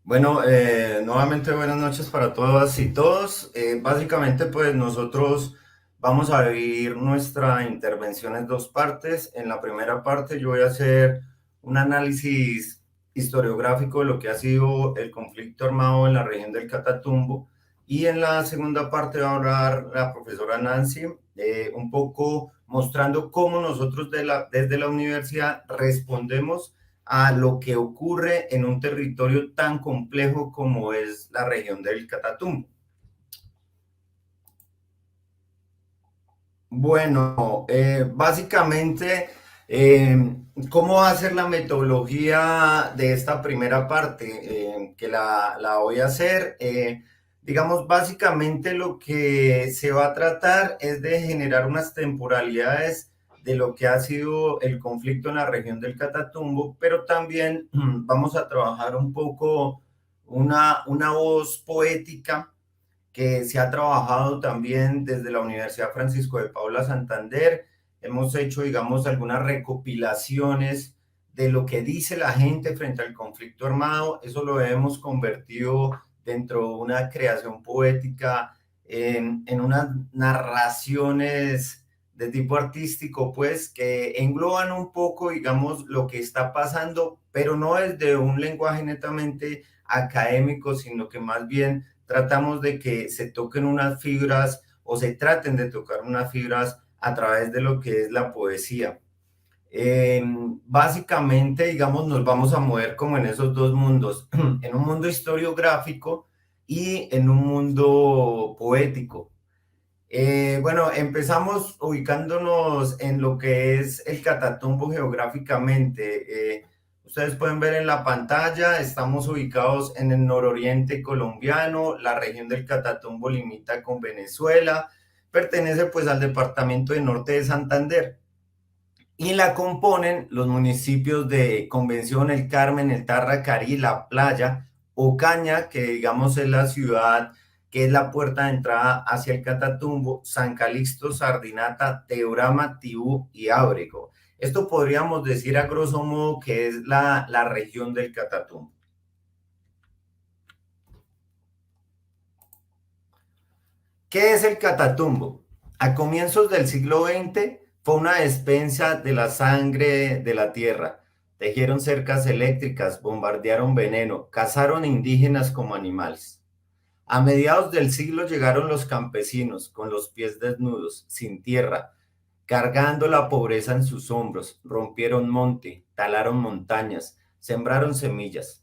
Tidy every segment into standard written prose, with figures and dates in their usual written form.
Bueno, nuevamente buenas noches para todas y todos. Básicamente, pues nosotros vamos a dividir nuestra intervención en dos partes. En la primera parte yo voy a hacer un análisis historiográfico de lo que ha sido el conflicto armado en la región del Catatumbo. Y en la segunda parte va a hablar la profesora Nancy, un poco mostrando cómo nosotros desde la universidad respondemos a lo que ocurre en un territorio tan complejo como es la región del Catatumbo. Bueno, básicamente, ¿cómo va a ser la metodología de esta primera parte? Que la voy a hacer. Digamos, básicamente lo que se va a tratar es de generar unas temporalidades de lo que ha sido el conflicto en la región del Catatumbo, pero también vamos a trabajar un poco una voz poética que se ha trabajado también desde la Universidad Francisco de Paula Santander. Hemos hecho, digamos, algunas recopilaciones de lo que dice la gente frente al conflicto armado. Eso lo hemos convertido dentro de una creación poética en unas narraciones de tipo artístico, pues, que engloban un poco, digamos, lo que está pasando, pero no desde un lenguaje netamente académico, sino que más bien tratamos de que se toquen unas fibras o se traten de tocar unas fibras a través de lo que es la poesía. Básicamente, digamos, nos vamos a mover como en esos dos mundos, en un mundo historiográfico y en un mundo poético. Bueno, empezamos ubicándonos en lo que es el Catatumbo geográficamente. Ustedes pueden ver en la pantalla, estamos ubicados en el nororiente colombiano, la región del Catatumbo limita con Venezuela, pertenece pues al departamento de Norte de Santander y la componen los municipios de Convención, El Carmen, El Tarracarí, La Playa, Ocaña, que digamos es la ciudad que es la puerta de entrada hacia el Catatumbo, San Calixto, Sardinata, Teorama, Tibú y Ábrego. Esto podríamos decir a grosso modo que es la región del Catatumbo. ¿Qué es el Catatumbo? A comienzos del siglo XX fue una despensa de la sangre de la tierra. Tejieron cercas eléctricas, bombardearon veneno, cazaron indígenas como animales. A mediados del siglo llegaron los campesinos, con los pies desnudos, sin tierra, cargando la pobreza en sus hombros, rompieron monte, talaron montañas, sembraron semillas.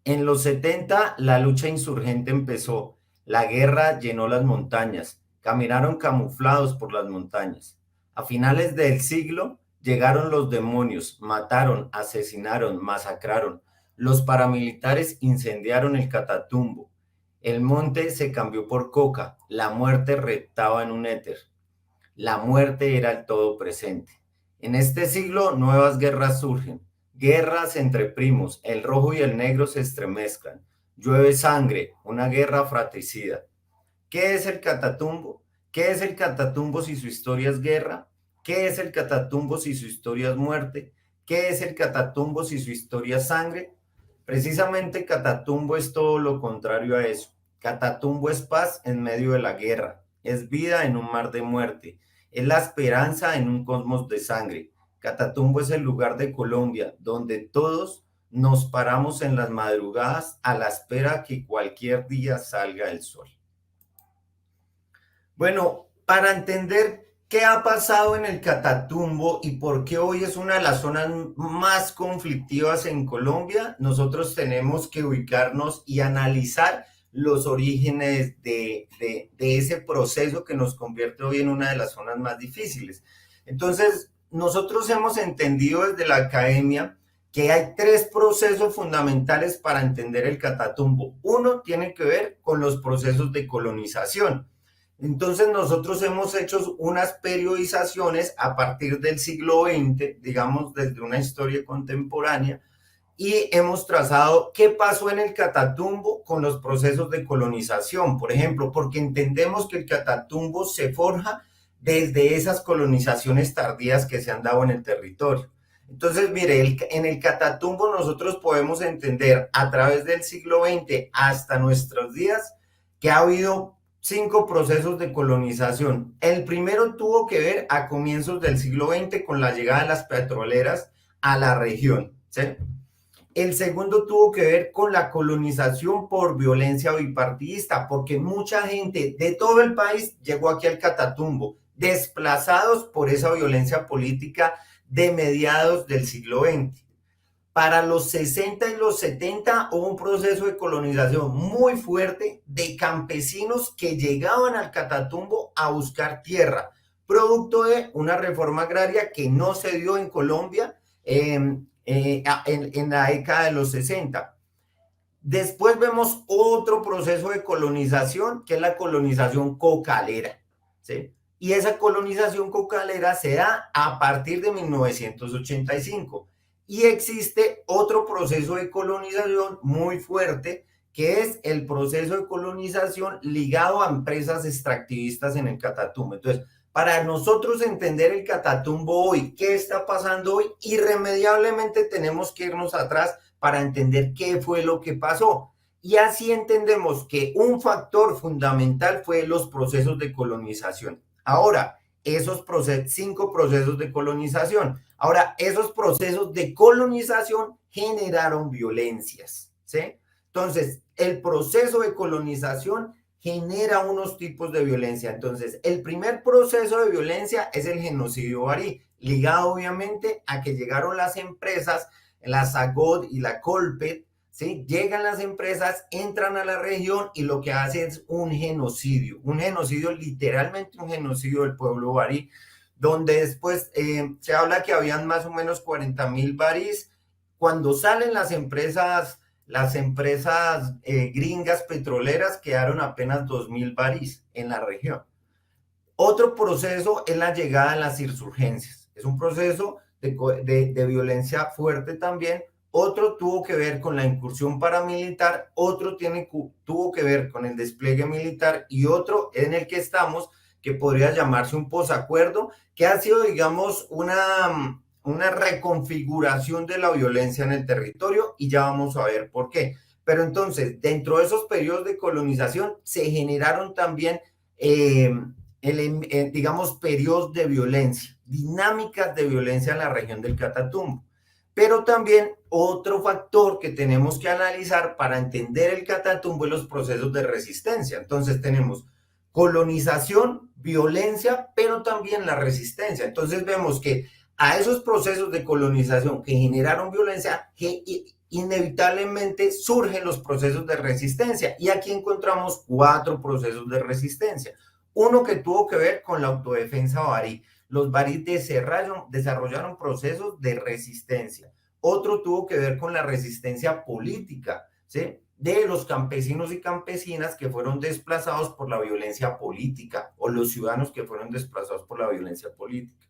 En los 70 la lucha insurgente empezó, la guerra llenó las montañas, caminaron camuflados por las montañas. A finales del siglo llegaron los demonios, mataron, asesinaron, masacraron. Los paramilitares incendiaron el Catatumbo. El monte se cambió por coca, la muerte reptaba en un éter. La muerte era el todo presente. En este siglo nuevas guerras surgen, guerras entre primos, el rojo y el negro se estremezclan, llueve sangre, una guerra fratricida. ¿Qué es el Catatumbo? ¿Qué es el Catatumbo si su historia es guerra? ¿Qué es el Catatumbo si su historia es muerte? ¿Qué es el Catatumbo si su historia es sangre? Precisamente Catatumbo es todo lo contrario a eso. Catatumbo es paz en medio de la guerra, es vida en un mar de muerte, es la esperanza en un cosmos de sangre. Catatumbo es el lugar de Colombia donde todos nos paramos en las madrugadas a la espera que cualquier día salga el sol. Bueno, para entender qué ha pasado en el Catatumbo y por qué hoy es una de las zonas más conflictivas en Colombia, nosotros tenemos que ubicarnos y analizar los orígenes de ese proceso que nos convierte hoy en una de las zonas más difíciles. Entonces, nosotros hemos entendido desde la academia que hay tres procesos fundamentales para entender el Catatumbo. Uno tiene que ver con los procesos de colonización. Entonces nosotros hemos hecho unas periodizaciones a partir del siglo XX, digamos desde una historia contemporánea, y hemos trazado qué pasó en el Catatumbo con los procesos de colonización, por ejemplo, porque entendemos que el Catatumbo se forja desde esas colonizaciones tardías que se han dado en el territorio. Entonces, mire, en el Catatumbo nosotros podemos entender a través del siglo XX hasta nuestros días que ha habido 5 procesos de colonización. El primero tuvo que ver a comienzos del siglo XX con la llegada de las petroleras a la región, ¿sí? El segundo tuvo que ver con la colonización por violencia bipartidista, porque mucha gente de todo el país llegó aquí al Catatumbo, desplazados por esa violencia política de mediados del siglo XX. Para los 60 y los 70 hubo un proceso de colonización muy fuerte de campesinos que llegaban al Catatumbo a buscar tierra, producto de una reforma agraria que no se dio en Colombia en la década de los 60. Después vemos otro proceso de colonización, que es la colonización cocalera, ¿sí? Y esa colonización cocalera se da a partir de 1985. Y existe otro proceso de colonización muy fuerte, que es el proceso de colonización ligado a empresas extractivistas en el Catatumbo. Entonces, para nosotros entender el Catatumbo hoy, qué está pasando hoy, irremediablemente tenemos que irnos atrás para entender qué fue lo que pasó. Y así entendemos que un factor fundamental fue los procesos de colonización. Ahora, esos 5 procesos de colonización. Ahora, esos procesos de colonización generaron violencias, ¿sí? Entonces, el proceso de colonización genera unos tipos de violencia. Entonces, el primer proceso de violencia es el genocidio barí, ligado obviamente a que llegaron las empresas, la SAGOD y la Colpet, ¿sí? Llegan las empresas, entran a la región y lo que hacen es un genocidio, literalmente un genocidio del pueblo barí, donde después se habla que habían más o menos 40,000 barís. Cuando salen las empresas gringas petroleras, quedaron apenas 2,000 barís en la región. Otro proceso es la llegada de las insurgencias. Es un proceso de violencia fuerte también. Otro tuvo que ver con la incursión paramilitar, otro tuvo que ver con el despliegue militar y otro en el que estamos, que podría llamarse un posacuerdo, que ha sido, digamos, una reconfiguración de la violencia en el territorio y ya vamos a ver por qué. Pero entonces, dentro de esos periodos de colonización se generaron también digamos, periodos de violencia, dinámicas de violencia en la región del Catatumbo. Pero también otro factor que tenemos que analizar para entender el Catatumbo es los procesos de resistencia. Entonces tenemos colonización, violencia, pero también la resistencia. Entonces vemos que a esos procesos de colonización que generaron violencia, inevitablemente surgen los procesos de resistencia. Y aquí encontramos 4 procesos de resistencia. Uno que tuvo que ver con la autodefensa barí. Los barí desarrollaron procesos de resistencia. Otro tuvo que ver con la resistencia política, ¿sí? De los campesinos y campesinas que fueron desplazados por la violencia política, o los ciudadanos que fueron desplazados por la violencia política.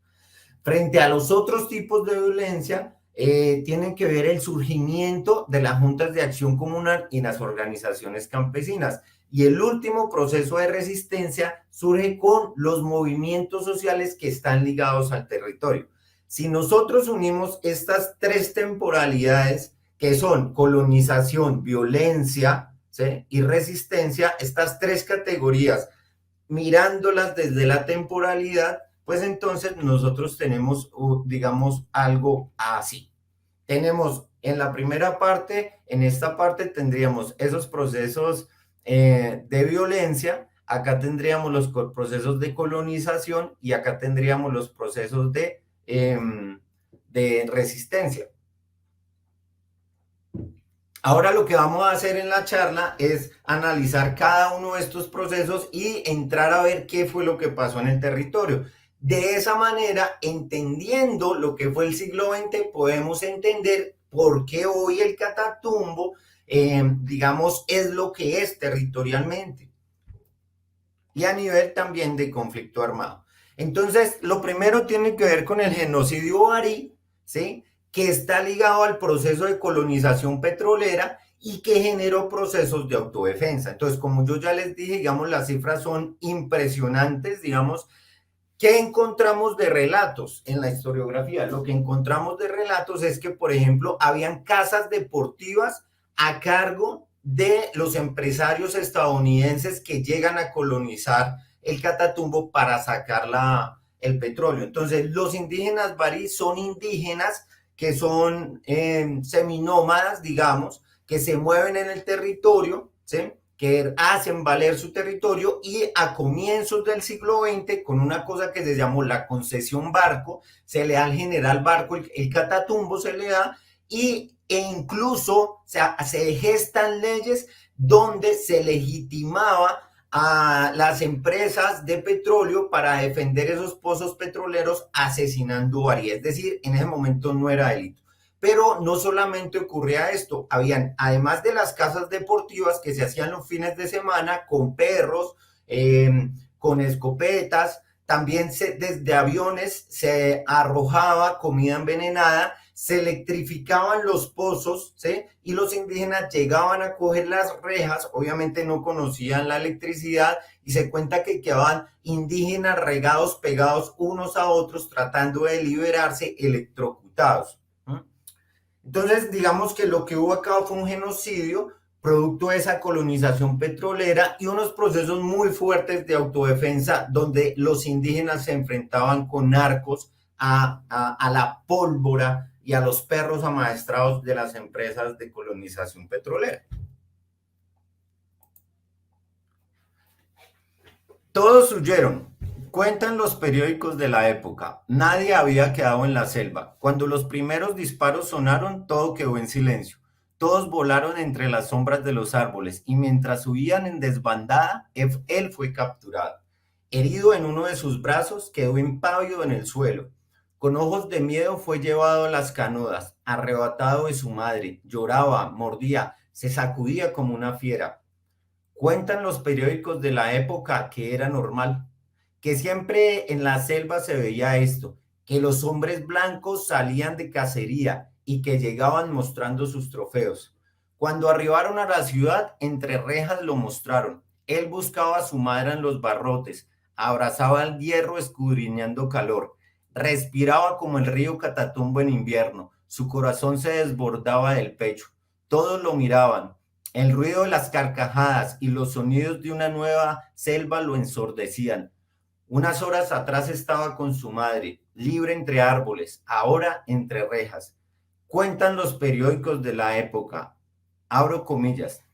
Frente a los otros tipos de violencia, tienen que ver el surgimiento de las juntas de acción comunal y las organizaciones campesinas. Y el último proceso de resistencia surge con los movimientos sociales que están ligados al territorio. Si nosotros unimos estas 3 temporalidades, que son colonización, violencia, ¿sí? y resistencia, estas 3 categorías, mirándolas desde la temporalidad, pues entonces nosotros tenemos, digamos, algo así. Tenemos en la primera parte, en esta parte tendríamos esos procesos de violencia, acá tendríamos los procesos de colonización y acá tendríamos los procesos de resistencia. Ahora lo que vamos a hacer en la charla es analizar cada uno de estos procesos y entrar a ver qué fue lo que pasó en el territorio. De esa manera, entendiendo lo que fue el siglo XX, podemos entender por qué hoy el Catatumbo, digamos, es lo que es territorialmente y a nivel también de conflicto armado. Entonces, lo primero tiene que ver con el genocidio barí, ¿sí? Que está ligado al proceso de colonización petrolera y que generó procesos de autodefensa. Entonces, como yo ya les dije, digamos, las cifras son impresionantes, digamos, ¿Qué encontramos de relatos en la historiografía? Lo que encontramos de relatos es que, por ejemplo, habían casas deportivas a cargo de los empresarios estadounidenses que llegan a colonizar el Catatumbo para sacar el petróleo. Entonces, los indígenas barí son indígenas que son seminómadas, digamos, que se mueven en el territorio, ¿sí? Que hacen valer su territorio, y a comienzos del siglo XX, con una cosa que se llamó la concesión barco, se le da al general Barco el Catatumbo, se le da, e incluso se gestan leyes donde se legitimaba a las empresas de petróleo para defender esos pozos petroleros asesinando barí. Es decir, en ese momento no era delito. Pero no solamente ocurría esto, habían, además de las casas deportivas que se hacían los fines de semana con perros, con escopetas, también desde aviones se arrojaba comida envenenada, se electrificaban los pozos, ¿sí? Y los indígenas llegaban a coger las rejas, obviamente no conocían la electricidad, y se cuenta que quedaban indígenas regados, pegados unos a otros, tratando de liberarse, electrocutados. Entonces, digamos que lo que hubo acá fue un genocidio producto de esa colonización petrolera y unos procesos muy fuertes de autodefensa donde los indígenas se enfrentaban con narcos a la pólvora y a los perros amaestrados de las empresas de colonización petrolera. Todos huyeron. Cuentan los periódicos de la época. Nadie había quedado en la selva. Cuando los primeros disparos sonaron, todo quedó en silencio. Todos volaron entre las sombras de los árboles y mientras huían en desbandada, él fue capturado. Herido en uno de sus brazos, quedó impávido en el suelo. Con ojos de miedo fue llevado a las canoas, arrebatado de su madre. Lloraba, mordía, se sacudía como una fiera. Cuentan los periódicos de la época que era normal, que siempre en la selva se veía esto, que los hombres blancos salían de cacería y que llegaban mostrando sus trofeos. Cuando arribaron a la ciudad, entre rejas lo mostraron. Él buscaba a su madre en los barrotes, abrazaba el hierro escudriñando calor, respiraba como el río Catatumbo en invierno, su corazón se desbordaba del pecho. Todos lo miraban. El ruido de las carcajadas y los sonidos de una nueva selva lo ensordecían. Unas horas atrás estaba con su madre, libre entre árboles, ahora entre rejas. Cuentan los periódicos de la época, abro comillas,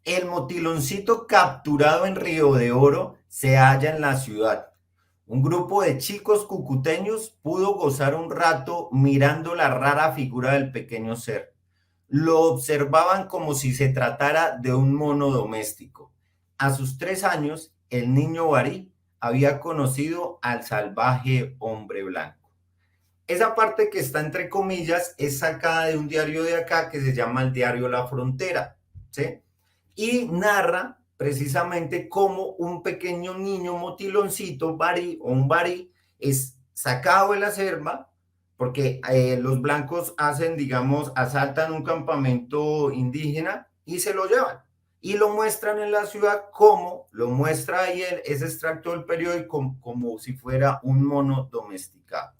el motiloncito capturado en Río de Oro se halla en la ciudad. Un grupo de chicos cucuteños pudo gozar un rato mirando la rara figura del pequeño ser. Lo observaban como si se tratara de un mono doméstico. A sus 3 años, el niño Barí había conocido al salvaje hombre blanco. Esa parte que está entre comillas es sacada de un diario de acá que se llama el diario La Frontera, ¿sí? Y narra precisamente cómo un pequeño niño motiloncito, barí o un barí, es sacado de la selva, porque los blancos hacen, digamos, asaltan un campamento indígena y se lo llevan. Y lo muestran en la ciudad como lo muestra ahí ese extracto del periódico, como si fuera un mono domesticado.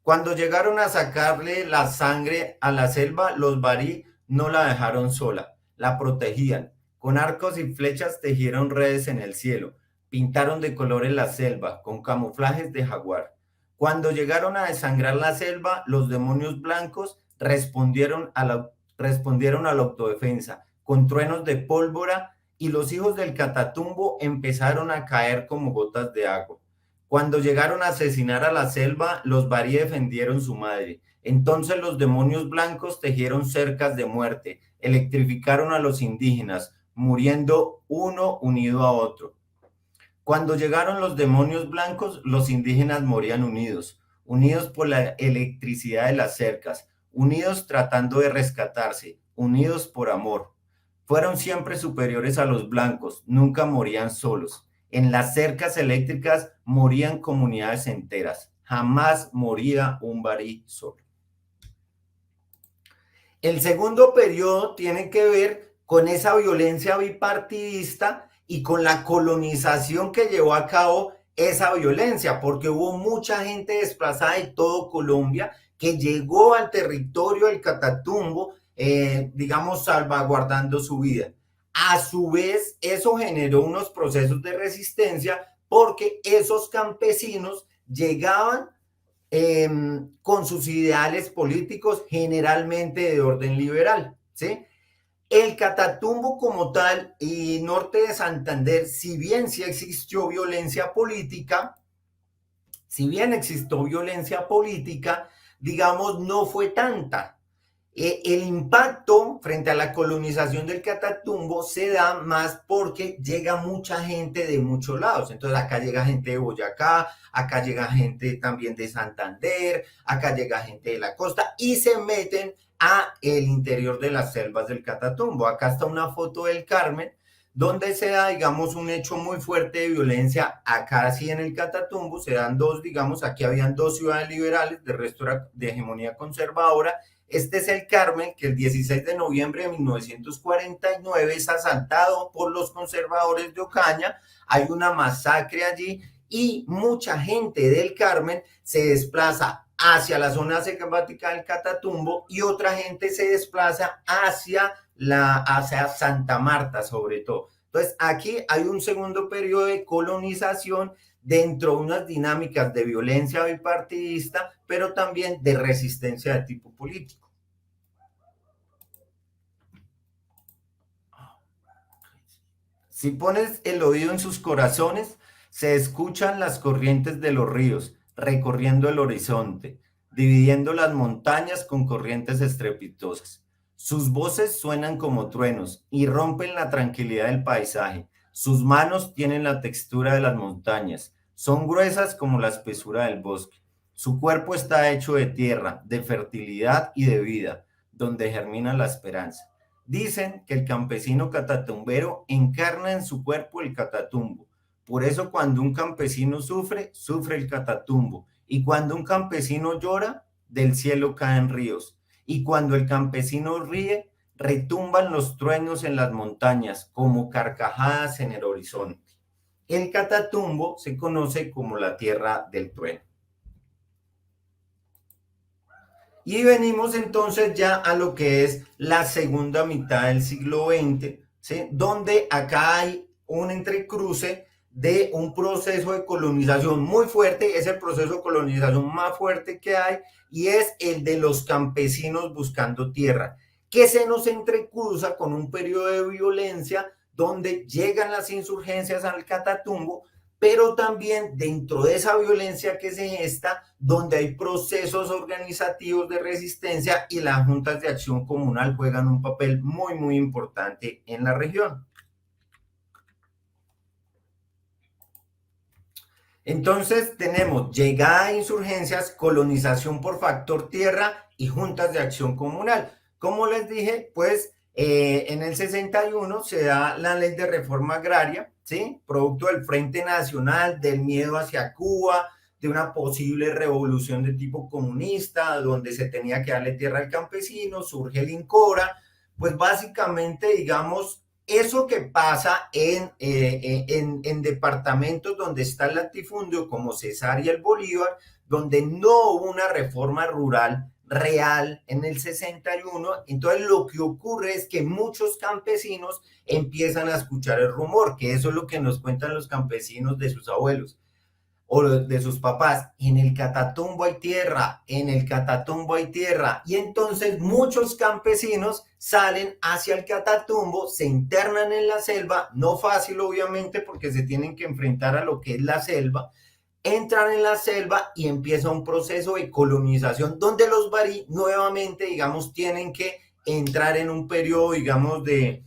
Cuando llegaron a sacarle la sangre a la selva, los barí no la dejaron sola, la protegían. Con arcos y flechas tejieron redes en el cielo, pintaron de colores la selva, con camuflajes de jaguar. Cuando llegaron a desangrar la selva, los demonios blancos respondieron a la autodefensa, con truenos de pólvora, y los hijos del Catatumbo empezaron a caer como gotas de agua. Cuando llegaron a asesinar a la selva, los barí defendieron su madre. Entonces los demonios blancos tejieron cercas de muerte, electrificaron a los indígenas, muriendo uno unido a otro. Cuando llegaron los demonios blancos, los indígenas morían unidos, unidos por la electricidad de las cercas, unidos tratando de rescatarse, unidos por amor. Fueron siempre superiores a los blancos, nunca morían solos. En las cercas eléctricas morían comunidades enteras. Jamás moría un barí solo. El segundo periodo tiene que ver con esa violencia bipartidista y con la colonización que llevó a cabo esa violencia, porque hubo mucha gente desplazada de todo Colombia que llegó al territorio del Catatumbo, digamos, salvaguardando su vida. A su vez, eso generó unos procesos de resistencia porque esos campesinos llegaban con sus ideales políticos generalmente de orden liberal, ¿sí? El Catatumbo como tal y norte de Santander, si bien sí existió violencia política, digamos, no fue tanta. El impacto frente a la colonización del Catatumbo se da más porque llega mucha gente de muchos lados. Entonces acá llega gente de Boyacá, acá llega gente también de Santander, acá llega gente de la costa y se meten a el interior de las selvas del Catatumbo. Acá está una foto del Carmen, donde se da, digamos, un hecho muy fuerte de violencia. Acá sí en el Catatumbo se dan dos, digamos, aquí habían dos ciudades liberales, de resto era de hegemonía conservadora. Este es el Carmen, que el 16 de noviembre de 1949 es asaltado por los conservadores de Ocaña. Hay una masacre allí y mucha gente del Carmen se desplaza hacia la zona selvática del Catatumbo y otra gente se desplaza hacia Santa Marta, sobre todo. Entonces, aquí hay un segundo periodo de colonización dentro de unas dinámicas de violencia bipartidista, pero también de resistencia de tipo político. Si pones el oído en sus corazones, se escuchan las corrientes de los ríos, recorriendo el horizonte, dividiendo las montañas con corrientes estrepitosas. Sus voces suenan como truenos y rompen la tranquilidad del paisaje. Sus manos tienen la textura de las montañas, son gruesas como la espesura del bosque. Su cuerpo está hecho de tierra, de fertilidad y de vida, donde germina la esperanza. Dicen que el campesino catatumbero encarna en su cuerpo el catatumbo. Por eso cuando un campesino sufre, sufre el catatumbo. Y cuando un campesino llora, del cielo caen ríos. Y cuando el campesino ríe, retumban los truenos en las montañas como carcajadas en el horizonte. El Catatumbo se conoce como la tierra del trueno. Y venimos entonces ya a lo que es la segunda mitad del siglo XX, ¿sí? Donde acá hay un entrecruce de un proceso de colonización muy fuerte, es el proceso de colonización más fuerte que hay, y es el de los campesinos buscando tierra, que se nos entrecruza con un periodo de violencia donde llegan las insurgencias al Catatumbo, pero también dentro de esa violencia que se gesta, donde hay procesos organizativos de resistencia y las juntas de acción comunal juegan un papel muy, muy importante en la región. Entonces tenemos llegada a insurgencias, colonización por factor tierra y juntas de acción comunal. Como les dije, pues en el 61 se da la ley de reforma agraria, ¿sí? Producto del Frente Nacional, del miedo hacia Cuba, de una posible revolución de tipo comunista, donde se tenía que darle tierra al campesino, surge el INCORA, pues básicamente, digamos, eso que pasa en departamentos donde está el latifundio, como Cesar y el Bolívar, donde no hubo una reforma rural real en el 61, entonces lo que ocurre es que muchos campesinos empiezan a escuchar el rumor, que eso es lo que nos cuentan los campesinos de sus abuelos o de sus papás. En el Catatumbo hay tierra, en el Catatumbo hay tierra. Y entonces muchos campesinos salen hacia el Catatumbo, se internan en la selva, no fácil obviamente porque se tienen que enfrentar a lo que es la selva, entran en la selva y empieza un proceso de colonización donde los barí nuevamente, digamos, tienen que entrar en un periodo, digamos, de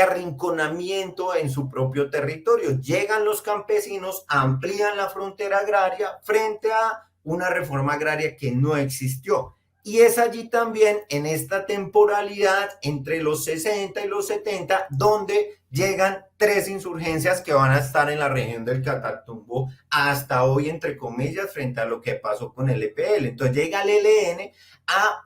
arrinconamiento en su propio territorio. Llegan los campesinos, amplían la frontera agraria frente a una reforma agraria que no existió. Y es allí también, en esta temporalidad, entre los 60 y los 70, donde llegan tres insurgencias que van a estar en la región del Catatumbo hasta hoy, entre comillas, frente a lo que pasó con el EPL. Entonces llega el ELN a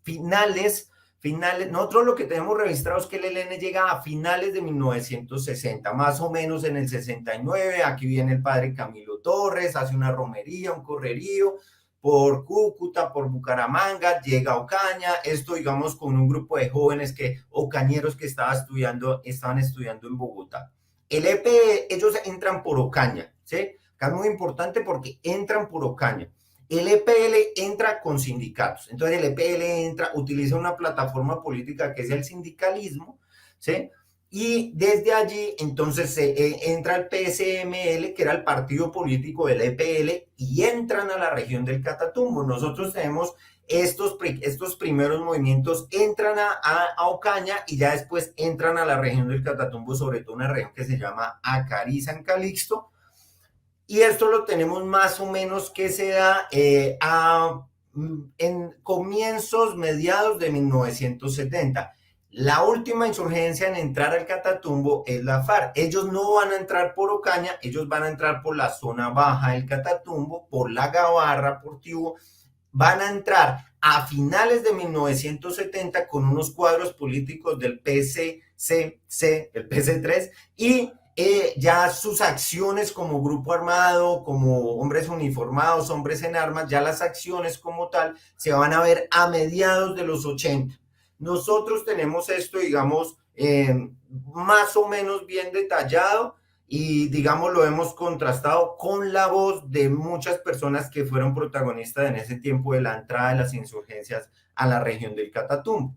finales finales, nosotros lo que tenemos registrado es que el ELN llega a finales de 1960, más o menos en el 69, aquí viene el padre Camilo Torres, hace una romería, un correrío por Cúcuta, por Bucaramanga, llega a Ocaña, esto digamos con un grupo de jóvenes ocañeros que estaban estudiando en Bogotá. El EP, ellos entran por Ocaña, ¿sí? Acá es muy importante porque entran por Ocaña. El EPL entra con sindicatos. Entonces el EPL utiliza una plataforma política que es el sindicalismo, ¿sí? Y desde allí entonces entra el PSML, que era el partido político del EPL, y entran a la región del Catatumbo. Nosotros tenemos estos primeros movimientos, entran a Ocaña y ya después entran a la región del Catatumbo, sobre todo una región que se llama Acari San Calixto, y esto lo tenemos más o menos que se da en comienzos, mediados de 1970. La última insurgencia en entrar al Catatumbo es la FARC. Ellos no van a entrar por Ocaña, ellos van a entrar por la zona baja del Catatumbo, por la Gabarra, por Tibo. Van a entrar a finales de 1970 con unos cuadros políticos del PCC, el PC3, y ya sus acciones como grupo armado, como hombres uniformados, hombres en armas, ya las acciones como tal se van a ver a mediados de los 80. Nosotros tenemos esto, digamos, más o menos bien detallado y, digamos, lo hemos contrastado con la voz de muchas personas que fueron protagonistas en ese tiempo de la entrada de las insurgencias a la región del Catatumbo.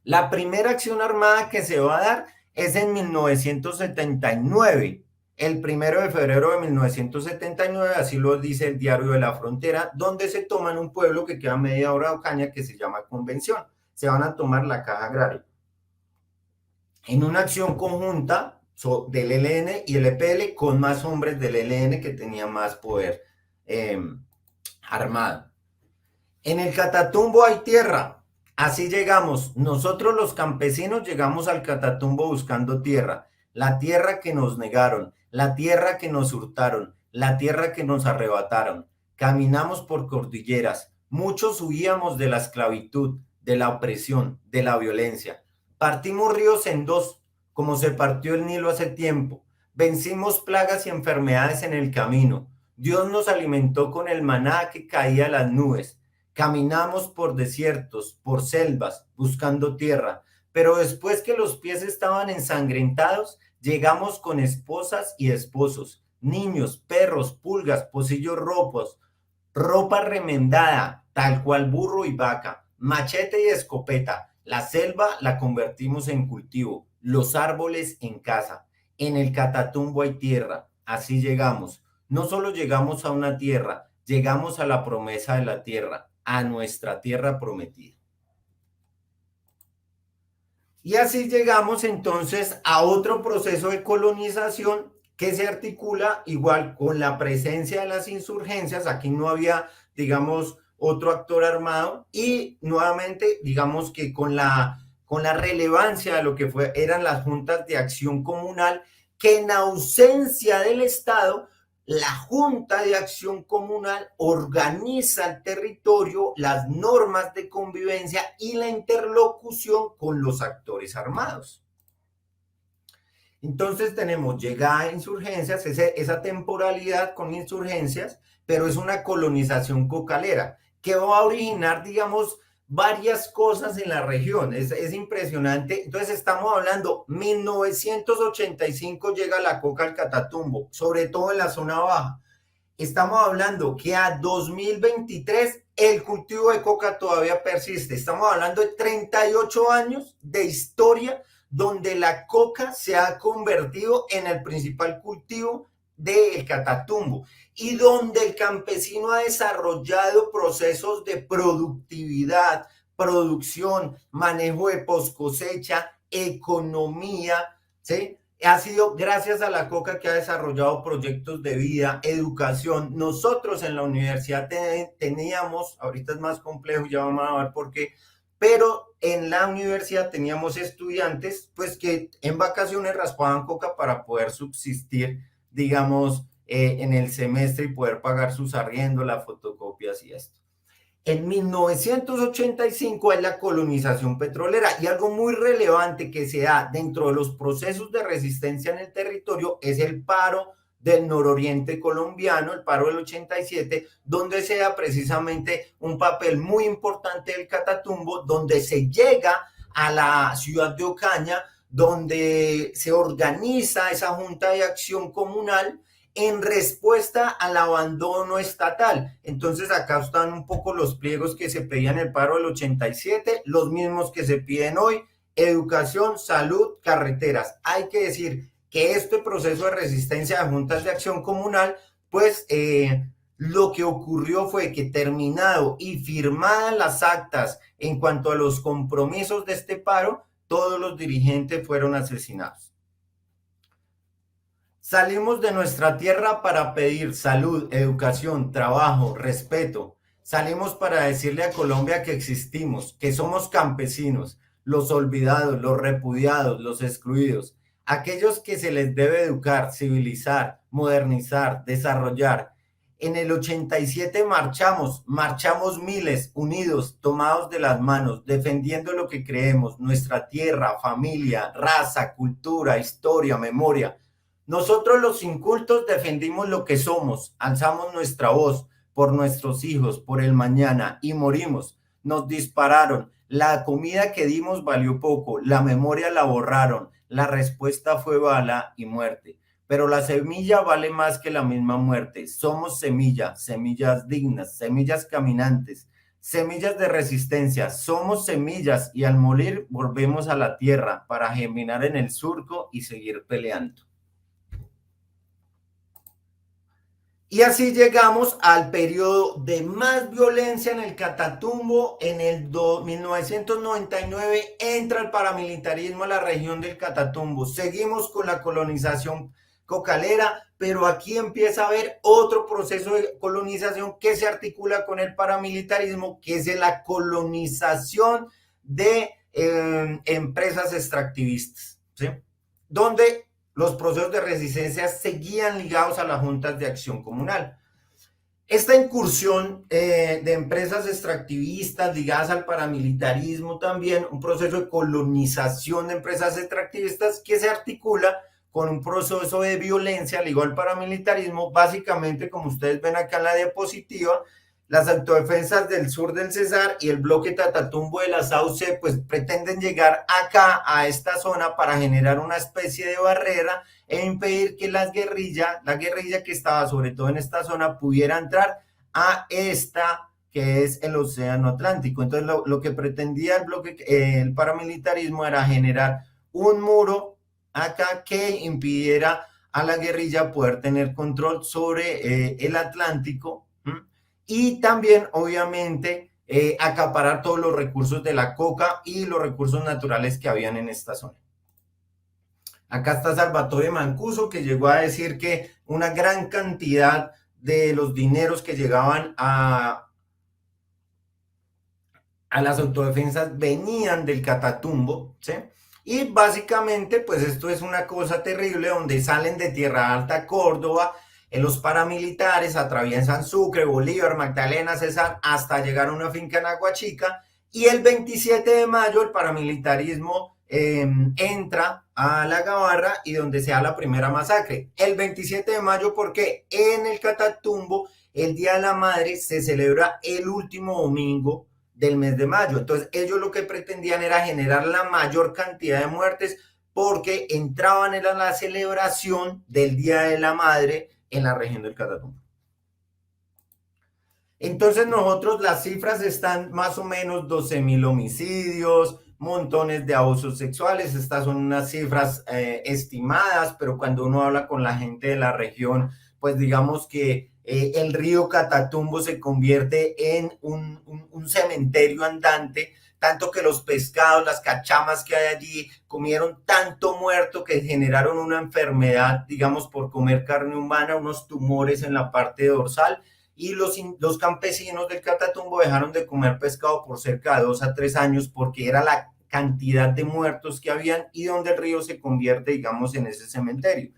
La primera acción armada que se va a dar es en 1979, el 1 de febrero de 1979, así lo dice el Diario de la Frontera, donde se toman un pueblo que queda a media hora de Ocaña que se llama Convención. Se van a tomar la Caja Agraria. En una acción conjunta del ELN y el EPL con más hombres del ELN que tenían más poder armado. En el Catatumbo hay tierra. Así llegamos. Nosotros los campesinos llegamos al Catatumbo buscando tierra. La tierra que nos negaron, la tierra que nos hurtaron, la tierra que nos arrebataron. Caminamos por cordilleras. Muchos huíamos de la esclavitud, de la opresión, de la violencia. Partimos ríos en dos, como se partió el Nilo hace tiempo. Vencimos plagas y enfermedades en el camino. Dios nos alimentó con el maná que caía de las nubes. Caminamos por desiertos, por selvas, buscando tierra, pero después que los pies estaban ensangrentados, llegamos con esposas y esposos, niños, perros, pulgas, pocillos rotos, ropa remendada, tal cual burro y vaca, machete y escopeta. La selva la convertimos en cultivo, los árboles en casa. En el Catatumbo hay tierra, así llegamos. No solo llegamos a una tierra, llegamos a la promesa de la tierra, a nuestra tierra prometida. Y así llegamos entonces a otro proceso de colonización que se articula igual con la presencia de las insurgencias. Aquí no había, digamos, otro actor armado y nuevamente, digamos que con la relevancia de lo que eran las juntas de acción comunal, que en ausencia del Estado, la Junta de Acción Comunal organiza el territorio, las normas de convivencia y la interlocución con los actores armados. Entonces tenemos llegada a insurgencias, esa temporalidad con insurgencias, pero es una colonización cocalera que va a originar, digamos, varias cosas en la región. Es impresionante. Entonces estamos hablando, 1985 llega la coca al Catatumbo, sobre todo en la zona baja. Estamos hablando que a 2023 el cultivo de coca todavía persiste. Estamos hablando de 38 años de historia donde la coca se ha convertido en el principal cultivo del Catatumbo y donde el campesino ha desarrollado procesos de productividad, producción, manejo de post cosecha, economía, ¿sí? Ha sido gracias a la coca que ha desarrollado proyectos de vida, educación. Nosotros en la universidad teníamos, ahorita es más complejo, ya vamos a ver por qué, pero en la universidad teníamos estudiantes pues que en vacaciones raspaban coca para poder subsistir, digamos, en el semestre y poder pagar sus arriendos, las fotocopias y esto. En 1985 es la colonización petrolera y algo muy relevante que se da dentro de los procesos de resistencia en el territorio es el paro del nororiente colombiano, el paro del 87, donde se da precisamente un papel muy importante del Catatumbo, donde se llega a la ciudad de Ocaña, donde se organiza esa junta de acción comunal en respuesta al abandono estatal. Entonces acá están un poco los pliegos que se pedían en el paro del 87, los mismos que se piden hoy: educación, salud, carreteras. Hay que decir que este proceso de resistencia de juntas de acción comunal, pues lo que ocurrió fue que, terminado y firmadas las actas en cuanto a los compromisos de este paro, todos los dirigentes fueron asesinados. Salimos de nuestra tierra para pedir salud, educación, trabajo, respeto. Salimos para decirle a Colombia que existimos, que somos campesinos, los olvidados, los repudiados, los excluidos, aquellos que se les debe educar, civilizar, modernizar, desarrollar. En el 87 marchamos miles, unidos, tomados de las manos, defendiendo lo que creemos: nuestra tierra, familia, raza, cultura, historia, memoria. Nosotros los incultos defendimos lo que somos, alzamos nuestra voz por nuestros hijos, por el mañana, y morimos. Nos dispararon, la comida que dimos valió poco, la memoria la borraron, la respuesta fue bala y muerte. Pero la semilla vale más que la misma muerte. Somos semillas, semillas dignas, semillas caminantes, semillas de resistencia. Somos semillas y al morir volvemos a la tierra para germinar en el surco y seguir peleando. Y así llegamos al periodo de más violencia en el Catatumbo. En el 1999 entra el paramilitarismo a la región del Catatumbo. Seguimos con la colonización cocalera, pero aquí empieza a haber otro proceso de colonización que se articula con el paramilitarismo, que es la colonización de empresas extractivistas, ¿sí? Donde los procesos de resistencia seguían ligados a las juntas de acción comunal. Esta incursión de empresas extractivistas ligadas al paramilitarismo, también un proceso de colonización de empresas extractivistas que se articula con un proceso de violencia ligado al paramilitarismo. Básicamente, como ustedes ven acá en la diapositiva, las autodefensas del sur del Cesar y el bloque Catatumbo de la Sauce pues pretenden llegar acá a esta zona para generar una especie de barrera e impedir que la guerrilla que estaba sobre todo en esta zona pudiera entrar a esta que es el Océano Atlántico. Entonces lo que pretendía el bloque, el paramilitarismo, era generar un muro acá que impidiera a la guerrilla poder tener control sobre el Atlántico. Y también, obviamente, acaparar todos los recursos de la coca y los recursos naturales que habían en esta zona. Acá está Salvatore Mancuso, que llegó a decir que una gran cantidad de los dineros que llegaban a las autodefensas venían del Catatumbo, ¿sí? Y básicamente, pues esto es una cosa terrible, donde salen de Tierra Alta, Córdoba, los paramilitares atraviesan Sucre, Bolívar, Magdalena, Cesar, hasta llegar a una finca en Aguachica, y el 27 de mayo el paramilitarismo entra a la Gabarra, y donde se da la primera masacre. El 27 de mayo porque en el Catatumbo el Día de la Madre se celebra el último domingo del mes de mayo. Entonces ellos lo que pretendían era generar la mayor cantidad de muertes, porque entraban en la celebración del Día de la Madre en la región del Catatumbo. Entonces nosotros, las cifras están más o menos 12.000 homicidios, montones de abusos sexuales. Estas son unas cifras estimadas, pero cuando uno habla con la gente de la región, pues digamos que el río Catatumbo se convierte en un cementerio andante, tanto que los pescados, las cachamas que hay allí, comieron tanto muerto que generaron una enfermedad, digamos, por comer carne humana, unos tumores en la parte dorsal. Y los campesinos del Catatumbo dejaron de comer pescado por cerca de 2 a 3 años, porque era la cantidad de muertos que habían, y donde el río se convierte, digamos, en ese cementerio,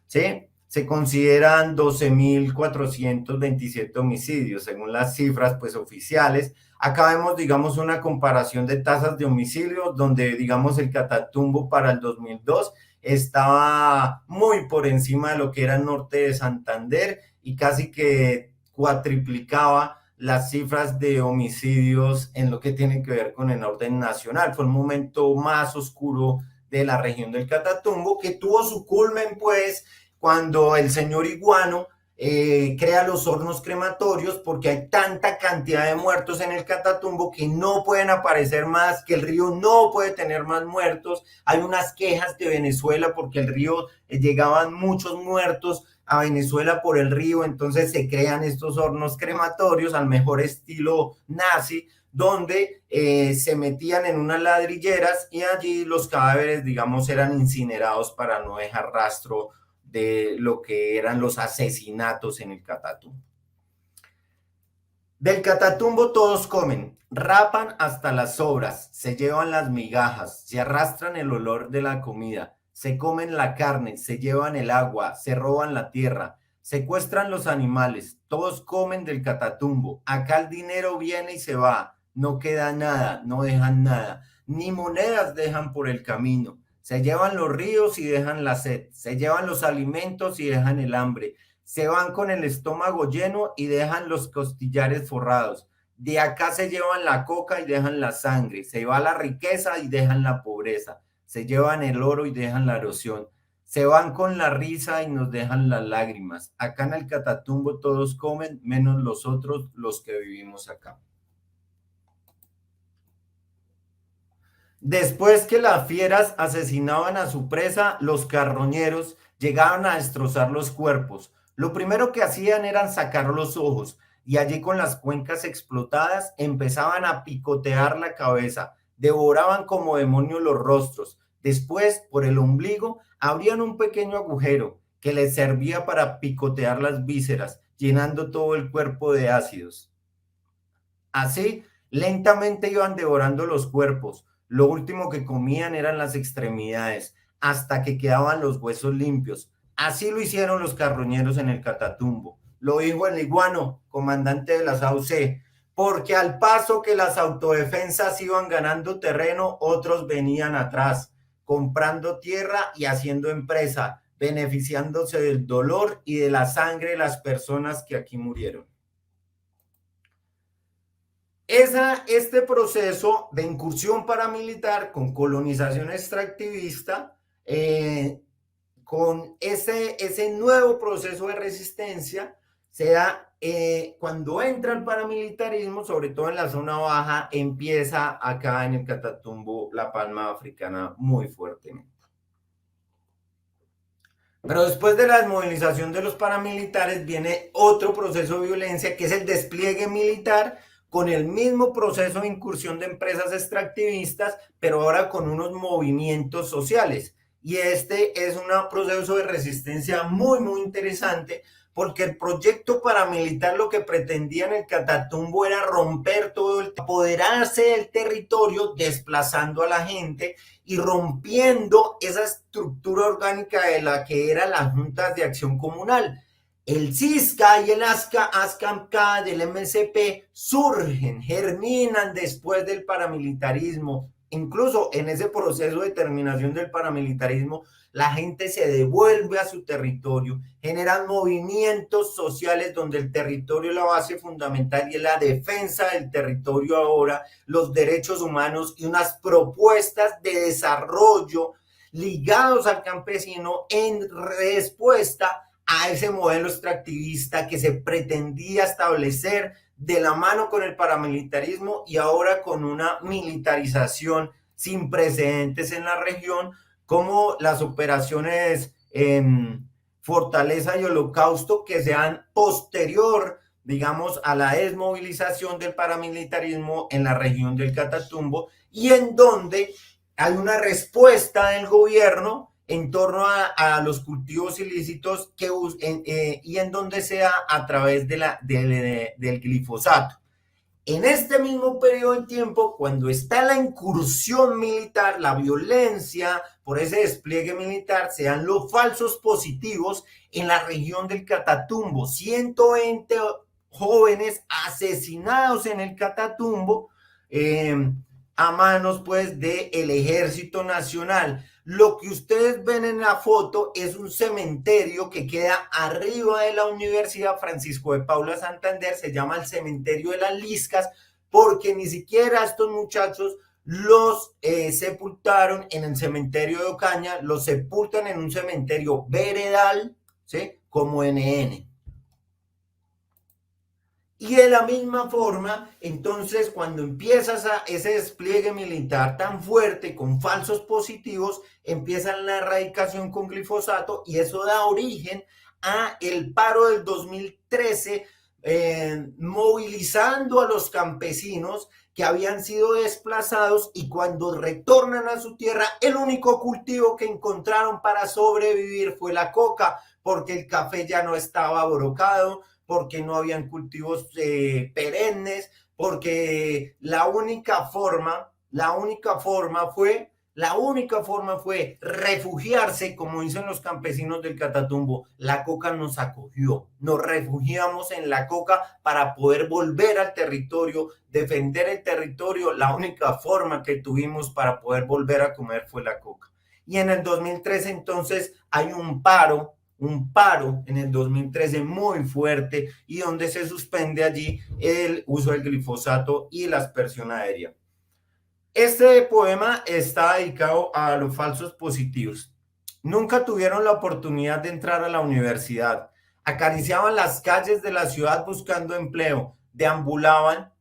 ¿sí? se consideran 12.427 homicidios, según las cifras pues oficiales. Acá vemos, digamos, una comparación de tasas de homicidios, donde, digamos, el Catatumbo para el 2002 estaba muy por encima de lo que era el norte de Santander y casi que cuatriplicaba las cifras de homicidios en lo que tiene que ver con el orden nacional. Fue el momento más oscuro de la región del Catatumbo, que tuvo su culmen pues cuando el señor Iguano crea los hornos crematorios, porque hay tanta cantidad de muertos en el Catatumbo que no pueden aparecer más, que el río no puede tener más muertos. Hay unas quejas de Venezuela porque el río llegaban muchos muertos a Venezuela por el río, entonces se crean estos hornos crematorios al mejor estilo nazi, donde se metían en unas ladrilleras y allí los cadáveres, digamos, eran incinerados para no dejar rastro de lo que eran los asesinatos en el Catatumbo. Del Catatumbo todos comen, rapan hasta las sobras, se llevan las migajas, se arrastran el olor de la comida, se comen la carne, se llevan el agua, se roban la tierra, secuestran los animales, todos comen del Catatumbo. Acá el dinero viene y se va, no queda nada, no dejan nada, ni monedas dejan por el camino. Se llevan los ríos y dejan la sed, se llevan los alimentos y dejan el hambre, se van con el estómago lleno y dejan los costillares forrados. De acá se llevan la coca y dejan la sangre, se va la riqueza y dejan la pobreza, se llevan el oro y dejan la erosión, se van con la risa y nos dejan las lágrimas. Acá en el Catatumbo todos comen, menos los otros, los que vivimos acá. Después que las fieras asesinaban a su presa, los carroñeros llegaban a destrozar los cuerpos. Lo primero que hacían era sacar los ojos y allí con las cuencas explotadas empezaban a picotear la cabeza, devoraban como demonios los rostros. Después, por el ombligo, abrían un pequeño agujero que les servía para picotear las vísceras, llenando todo el cuerpo de ácidos. Así, lentamente iban devorando los cuerpos. Lo último que comían eran las extremidades, hasta que quedaban los huesos limpios. Así lo hicieron los carroñeros en el Catatumbo. Lo dijo el Iguano, comandante de las AUC, porque al paso que las autodefensas iban ganando terreno, otros venían atrás, comprando tierra y haciendo empresa, beneficiándose del dolor y de la sangre de las personas que aquí murieron. Este proceso de incursión paramilitar con colonización extractivista, con ese nuevo proceso de resistencia, se da cuando entra el paramilitarismo, sobre todo en la zona baja, empieza acá en el Catatumbo la palma africana muy fuertemente. Pero después de la desmovilización de los paramilitares viene otro proceso de violencia, que es el despliegue militar, con el mismo proceso de incursión de empresas extractivistas, pero ahora con unos movimientos sociales. Y este es un proceso de resistencia muy interesante, porque el proyecto paramilitar lo que pretendía en el Catatumbo era romper todo apoderarse del territorio, desplazando a la gente y rompiendo esa estructura orgánica de la que eran las juntas de acción comunal. El CISCA y el ASCAMCA del MCP surgen, germinan después del paramilitarismo. Incluso en ese proceso de terminación del paramilitarismo, la gente se devuelve a su territorio, generan movimientos sociales donde el territorio es la base fundamental y es la defensa del territorio ahora, los derechos humanos y unas propuestas de desarrollo ligados al campesino en respuesta a ese modelo extractivista que se pretendía establecer de la mano con el paramilitarismo y ahora con una militarización sin precedentes en la región, como las operaciones Fortaleza y Holocausto, que se dan posterior, digamos, a la desmovilización del paramilitarismo en la región del Catatumbo, y en donde hay una respuesta del gobierno en torno a los cultivos ilícitos y en donde sea a través del glifosato. En este mismo periodo de tiempo, cuando está la incursión militar, la violencia por ese despliegue militar, se dan los falsos positivos en la región del Catatumbo. 120 jóvenes asesinados en el Catatumbo a manos pues del Ejército Nacional. Lo que ustedes ven en la foto es un cementerio que queda arriba de la Universidad Francisco de Paula Santander, se llama el Cementerio de las Liscas, porque ni siquiera estos muchachos los sepultaron en el cementerio de Ocaña, los sepultan en un cementerio veredal, ¿sí? Como NN. Y de la misma forma, entonces, cuando empiezas ese despliegue militar tan fuerte con falsos positivos, empieza la erradicación con glifosato y eso da origen a el paro del 2013, movilizando a los campesinos que habían sido desplazados y cuando retornan a su tierra, el único cultivo que encontraron para sobrevivir fue la coca, porque el café ya no estaba brocado, porque no habían cultivos perennes, porque la única forma fue refugiarse, como dicen los campesinos del Catatumbo. La coca nos acogió, nos refugiamos en la coca para poder volver al territorio, defender el territorio. La única forma que tuvimos para poder volver a comer fue la coca. Y en el 2013 entonces hay un paro en el 2013 muy fuerte y donde se suspende allí el uso del glifosato y la aspersión aérea. Este poema está dedicado a los falsos positivos. Nunca tuvieron la oportunidad de entrar a la universidad. Acariciaban las calles de la ciudad buscando empleo. Deambulaban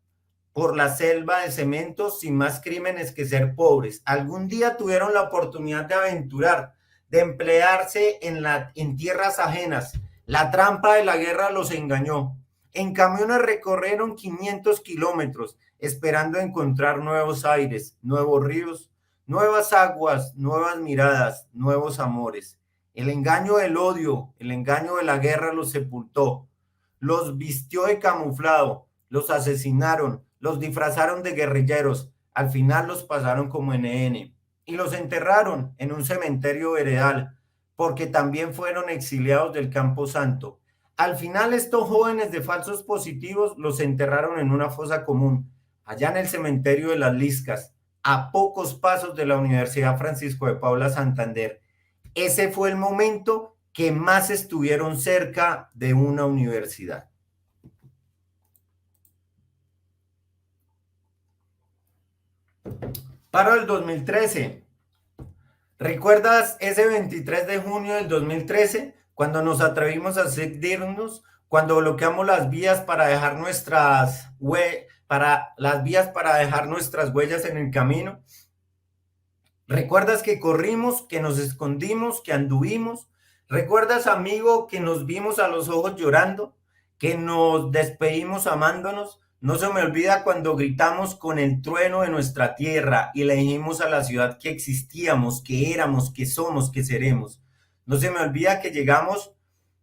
por la selva de cemento sin más crímenes que ser pobres. Algún día tuvieron la oportunidad de aventurar, de emplearse en tierras ajenas. La trampa de la guerra los engañó. En camiones recorrieron 500 kilómetros, esperando encontrar nuevos aires, nuevos ríos, nuevas aguas, nuevas miradas, nuevos amores. El engaño del odio, el engaño de la guerra los sepultó, los vistió de camuflado, los asesinaron, los disfrazaron de guerrilleros, al final los pasaron como NN y los enterraron en un cementerio veredal, porque también fueron exiliados del Campo Santo. Al final estos jóvenes de falsos positivos los enterraron en una fosa común, allá en el cementerio de las Liscas, a pocos pasos de la Universidad Francisco de Paula Santander. Ese fue el momento que más estuvieron cerca de una universidad. Paro del 2013. ¿Recuerdas ese 23 de junio del 2013, cuando nos atrevimos a seguirnos, cuando bloqueamos las vías para dejar nuestras huellas en el camino? ¿Recuerdas que corrimos, que nos escondimos, que anduvimos? ¿Recuerdas, amigo, que nos vimos a los ojos llorando, que nos despedimos amándonos? No se me olvida cuando gritamos con el trueno de nuestra tierra y le dijimos a la ciudad que existíamos, que éramos, que somos, que seremos. No se me olvida que llegamos,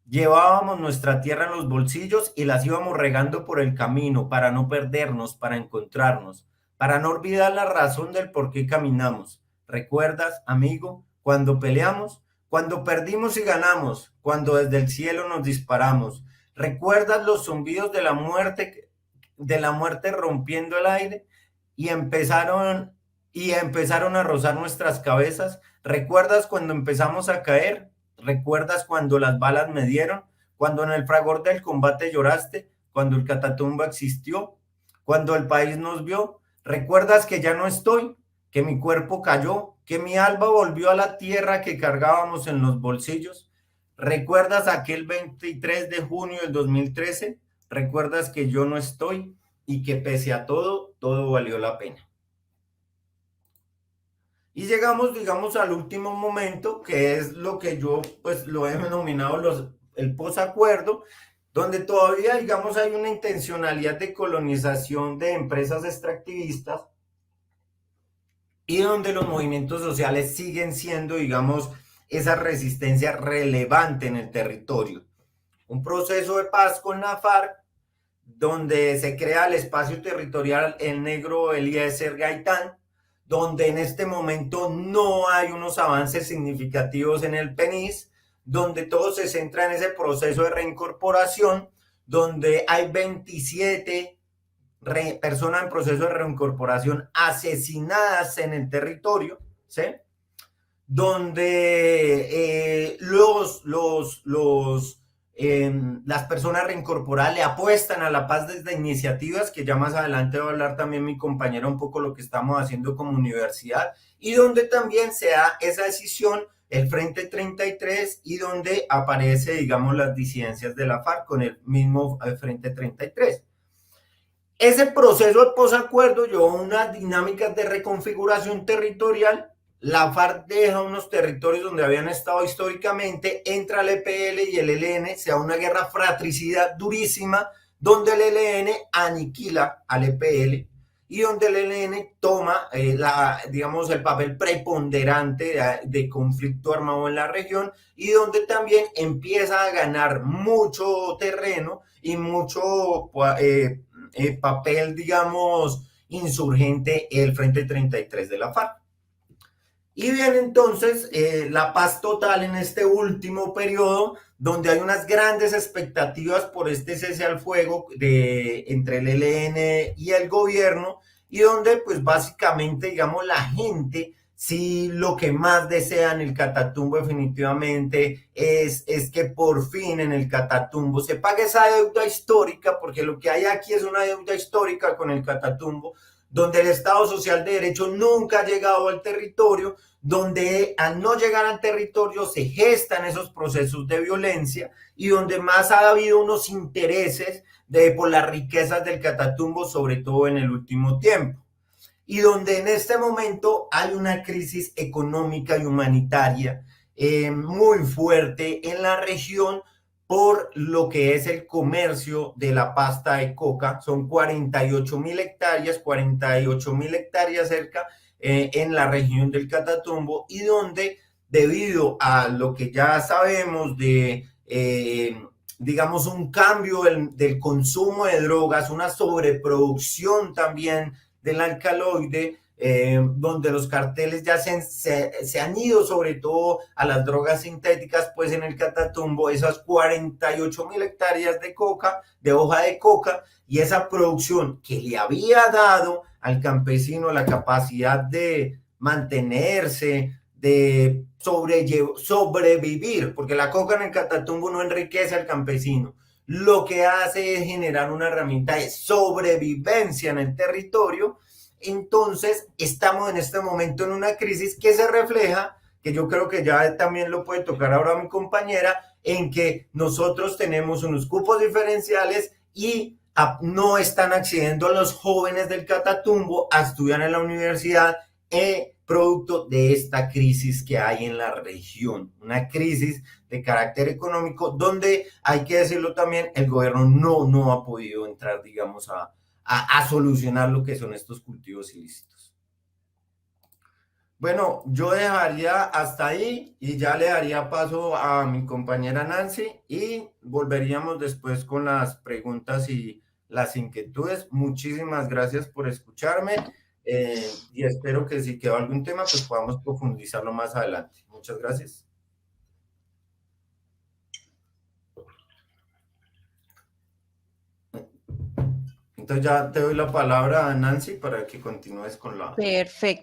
llevábamos nuestra tierra en los bolsillos y las íbamos regando por el camino para no perdernos, para encontrarnos, para no olvidar la razón del por qué caminamos. ¿Recuerdas, amigo, cuando peleamos, cuando perdimos y ganamos, cuando desde el cielo nos disparamos? ¿Recuerdas los zumbidos de la muerte rompiendo el aire y empezaron a rozar nuestras cabezas? ¿Recuerdas cuando empezamos a caer? ¿Recuerdas cuando las balas me dieron? Cuando en el fragor del combate lloraste, cuando el Catatumbo existió, cuando el país nos vio. ¿Recuerdas que ya no estoy? Que mi cuerpo cayó, que mi alma volvió a la tierra que cargábamos en los bolsillos. ¿Recuerdas aquel 23 de junio del 2013? ¿Recuerdas que yo no estoy y que pese a todo, todo valió la pena? Y llegamos, digamos, al último momento, que es lo que yo pues lo he denominado el posacuerdo, donde todavía, digamos, hay una intencionalidad de colonización de empresas extractivistas y donde los movimientos sociales siguen siendo, digamos, esa resistencia relevante en el territorio. Un proceso de paz con la FARC, donde se crea el espacio territorial El Negro Eliezer Gaitán, donde en este momento no hay unos avances significativos en el PENIS, donde todo se centra en ese proceso de reincorporación, donde hay 27 personas en proceso de reincorporación asesinadas en el territorio, ¿sí? Donde las personas reincorporadas le apuestan a la paz desde iniciativas, que ya más adelante va a hablar también mi compañera un poco lo que estamos haciendo como universidad, y donde también se da esa decisión el Frente 33 y donde aparece, digamos, las disidencias de la FARC con el mismo Frente 33. Ese proceso de posacuerdo llevó unas dinámicas de reconfiguración territorial. La FARC deja unos territorios donde habían estado históricamente, entra el EPL y el ELN, se da una guerra fratricida durísima, donde el ELN aniquila al EPL y donde el ELN toma, digamos, el papel preponderante de conflicto armado en la región y donde también empieza a ganar mucho terreno y mucho papel, digamos, insurgente el Frente 33 de la FARC. Y viene entonces la paz total en este último periodo, donde hay unas grandes expectativas por este cese al fuego entre el ELN y el gobierno, y donde pues básicamente, digamos, la gente sí lo que más desea en el Catatumbo definitivamente es que por fin en el Catatumbo se pague esa deuda histórica, porque lo que hay aquí es una deuda histórica con el Catatumbo, donde el Estado Social de Derecho nunca ha llegado al territorio, donde al no llegar al territorio se gestan esos procesos de violencia y donde más ha habido unos intereses por las riquezas del Catatumbo, sobre todo en el último tiempo. Y donde en este momento hay una crisis económica y humanitaria muy fuerte en la región por lo que es el comercio de la pasta de coca. Son 48.000 hectáreas, 48.000 hectáreas cerca en la región del Catatumbo y donde debido a lo que ya sabemos de, digamos, un cambio del consumo de drogas, una sobreproducción también del alcaloide, donde los carteles ya se han ido sobre todo a las drogas sintéticas, pues en el Catatumbo esas 48.000 hectáreas de coca, de hoja de coca, y esa producción que le había dado al campesino la capacidad de mantenerse, de sobrevivir, porque la coca en el Catatumbo no enriquece al campesino, lo que hace es generar una herramienta de sobrevivencia en el territorio. Entonces, estamos en este momento en una crisis que se refleja, que yo creo que ya también lo puede tocar ahora mi compañera, en que nosotros tenemos unos cupos diferenciales y no están accediendo a los jóvenes del Catatumbo a estudiar en la universidad, producto de esta crisis que hay en la región, una crisis de carácter económico donde, hay que decirlo también, el gobierno no ha podido entrar, digamos, a solucionar lo que son estos cultivos ilícitos. Bueno, yo dejaría hasta ahí y ya le daría paso a mi compañera Nancy y volveríamos después con las preguntas y las inquietudes. Muchísimas gracias por escucharme y espero que si quedó algún tema, pues podamos profundizarlo más adelante. Muchas gracias. Entonces ya te doy la palabra a Nancy para que continúes con la... Perfecto.